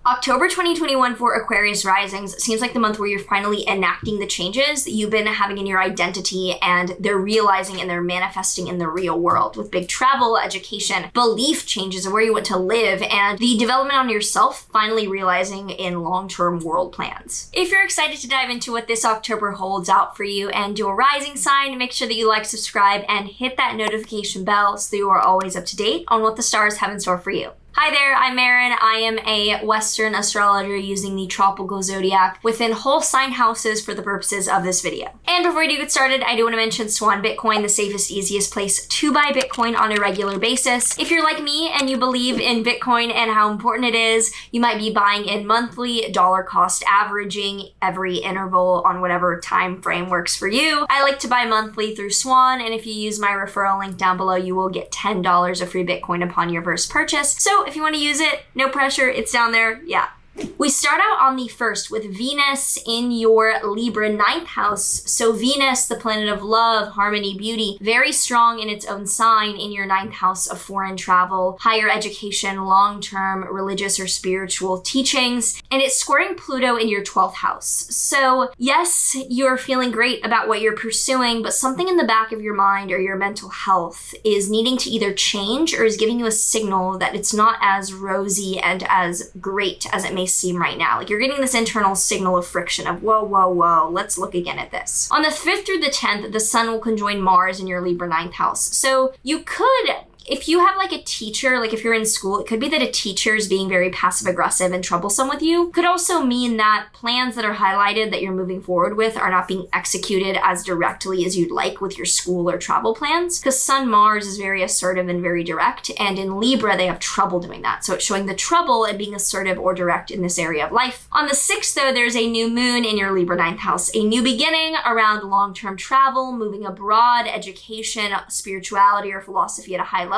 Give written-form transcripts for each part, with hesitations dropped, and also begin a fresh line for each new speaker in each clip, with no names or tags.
October 2021 for Aquarius Risings seems like the month where you're finally enacting the changes that you've been having in your identity, and they're realizing and they're manifesting in the real world with big travel, education, belief changes of where you want to live, and the development on yourself finally realizing in long-term world plans. If you're excited to dive into what this October holds out for you and your rising sign, make sure that you like, subscribe, and hit that notification bell so you are always up to date on what the stars have in store for you. Hi there, I'm Maren. I am a Western astrologer using the tropical zodiac within whole sign houses for the purposes of this video. And before we do get started, I do want to mention Swan Bitcoin, the safest, easiest place to buy Bitcoin on a regular basis. If you're like me and you believe in Bitcoin and how important it is, you might be buying in monthly, dollar cost averaging every interval on whatever time frame works for you. I like to buy monthly through Swan, and if you use my referral link down below, you will get $10 of free Bitcoin upon your first purchase. So if you want to use it, no pressure, it's down there, yeah. We start out on the 1st with Venus in your Libra 9th house. So Venus, the planet of love, harmony, beauty, very strong in its own sign in your 9th house of foreign travel, higher education, long-term religious or spiritual teachings, and it's squaring Pluto in your 12th house. So yes, you're feeling great about what you're pursuing, but something in the back of your mind or your mental health is needing to either change or is giving you a signal that it's not as rosy and as great as it may seem right now. Like you're getting this internal signal of friction of whoa, let's look again at this. On the 5th through the 10th, the sun will conjoin Mars in your Libra 9th house. So you could, if you have like a teacher, like if you're in school, it could be that a teacher is being very passive aggressive and troublesome with you. Could also mean that plans that are highlighted that you're moving forward with are not being executed as directly as you'd like with your school or travel plans, because Sun Mars is very assertive and very direct, and in Libra they have trouble doing that. So it's showing the trouble in being assertive or direct in this area of life. On the 6th though, there's a new moon in your Libra 9th house, a new beginning around long-term travel, moving abroad, education, spirituality, or philosophy at a high level.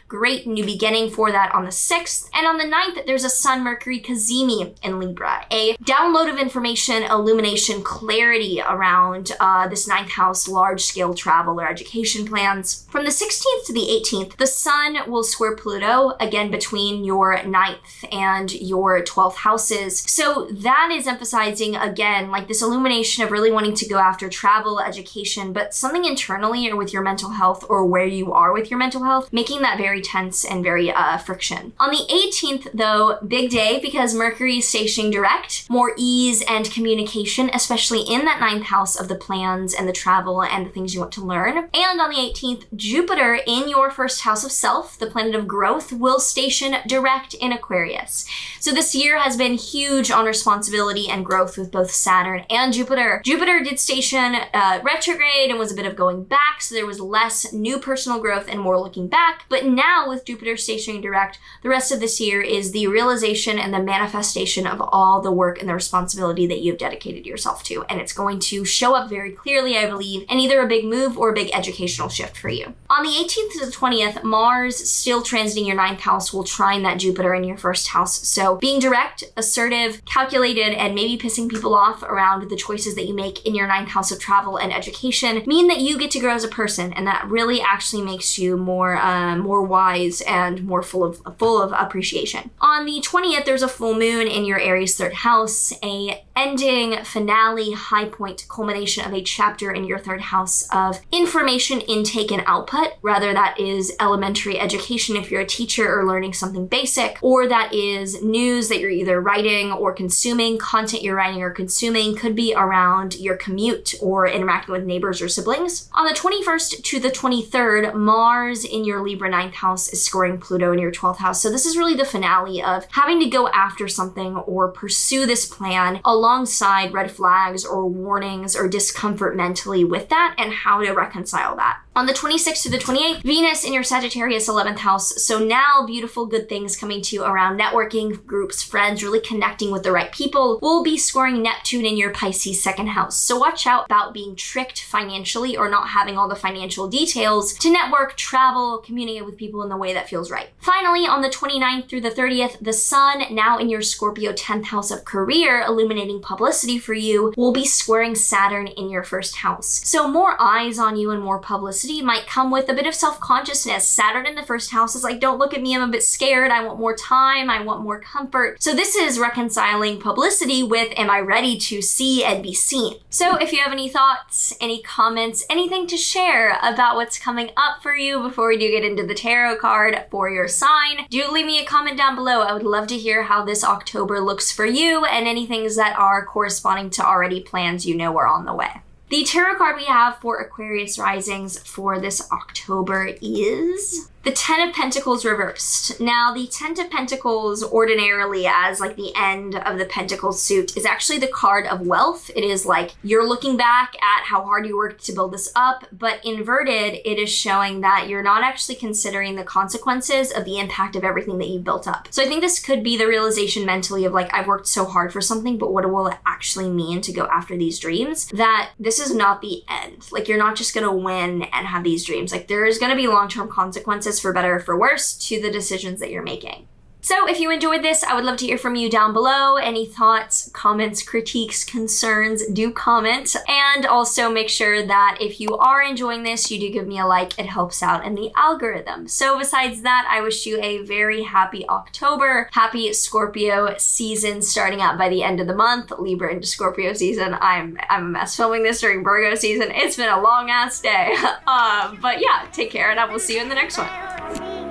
Great new beginning for that on the 6th. And on the 9th, there's a Sun-Mercury cazimi in Libra, a download of information, illumination, clarity around this 9th house, large-scale travel or education plans. From the 16th to the 18th, the sun will square Pluto, again between your 9th and your 12th houses. So that is emphasizing, again, like this illumination of really wanting to go after travel, education, but something internally or with your mental health or where you are with your mental health, making that very tense and very friction. On the 18th though, big day because Mercury is stationing direct, more ease and communication, especially in that 9th house of the plans and the travel and the things you want to learn. And on the 18th, Jupiter in your 1st house of self, the planet of growth, will station direct in Aquarius. So this year has been huge on responsibility and growth with both Saturn and Jupiter. Jupiter did station retrograde and was a bit of going back, so there was less new personal growth and more looking back. But now with Jupiter stationing direct, the rest of this year is the realization and the manifestation of all the work and the responsibility that you've dedicated yourself to. And it's going to show up very clearly, I believe, in either a big move or a big educational shift for you. On the 18th to the 20th, Mars, still transiting your 9th house, will trine that Jupiter in your 1st house. So being direct, assertive, calculated, and maybe pissing people off around the choices that you make in your 9th house of travel and education mean that you get to grow as a person, and that really actually makes you more wise and more full of appreciation. On the 20th, there's a full moon in your Aries 3rd house, a ending, finale, high point, culmination of a chapter in your 3rd house of information intake and output. Rather, that is elementary education if you're a teacher or learning something basic, or that is news that you're either writing or consuming, content you're writing or consuming, could be around your commute or interacting with neighbors or siblings. On the 21st to the 23rd, Mars in your Libra 9th house is scoring Pluto in your 12th house. So this is really the finale of having to go after something or pursue this plan alongside red flags or warnings or discomfort mentally with that, and how to reconcile that. On the 26th to the 28th, Venus in your Sagittarius 11th house. So now beautiful, good things coming to you around networking, groups, friends, really connecting with the right people. We'll be scoring Neptune in your Pisces 2nd house. So watch out about being tricked financially or not having all the financial details to network, travel, communicate with people in the way that feels right. Finally, on the 29th through the 30th, the sun, now in your Scorpio 10th house of career, illuminating publicity for you, will be squaring Saturn in your 1st house. So more eyes on you and more publicity publicity might come with a bit of self-consciousness. Saturn in the first house is like, don't look at me, I'm a bit scared, I want more time, I want more comfort. So this is reconciling publicity with, am I ready to see and be seen? So if you have any thoughts, any comments, anything to share about what's coming up for you before we do get into the tarot card for your sign, do leave me a comment down below. I would love to hear how this October looks for you and any things that are corresponding to already plans you know are on the way. The tarot card we have for Aquarius Risings for this October is the Ten of Pentacles reversed. Now, the Ten of Pentacles ordinarily as like the end of the Pentacles suit is actually the card of wealth. It is like you're looking back at how hard you worked to build this up, but inverted, it is showing that you're not actually considering the consequences of the impact of everything that you've built up. So I think this could be the realization mentally of like, I've worked so hard for something, but what will it actually mean to go after these dreams? That this is not the end. Like, you're not just gonna win and have these dreams. Like, there is gonna be long-term consequences for better or for worse to the decisions that you're making. So if you enjoyed this, I would love to hear from you down below. Any thoughts, comments, critiques, concerns, do comment. And also make sure that if you are enjoying this, you do give me a like. It helps out in the algorithm. So besides that, I wish you a very happy October, happy Scorpio season starting out by the end of the month, Libra into Scorpio season. I'm a mess filming this during Virgo season. It's been a long ass day. But yeah, take care and I will see you in the next one.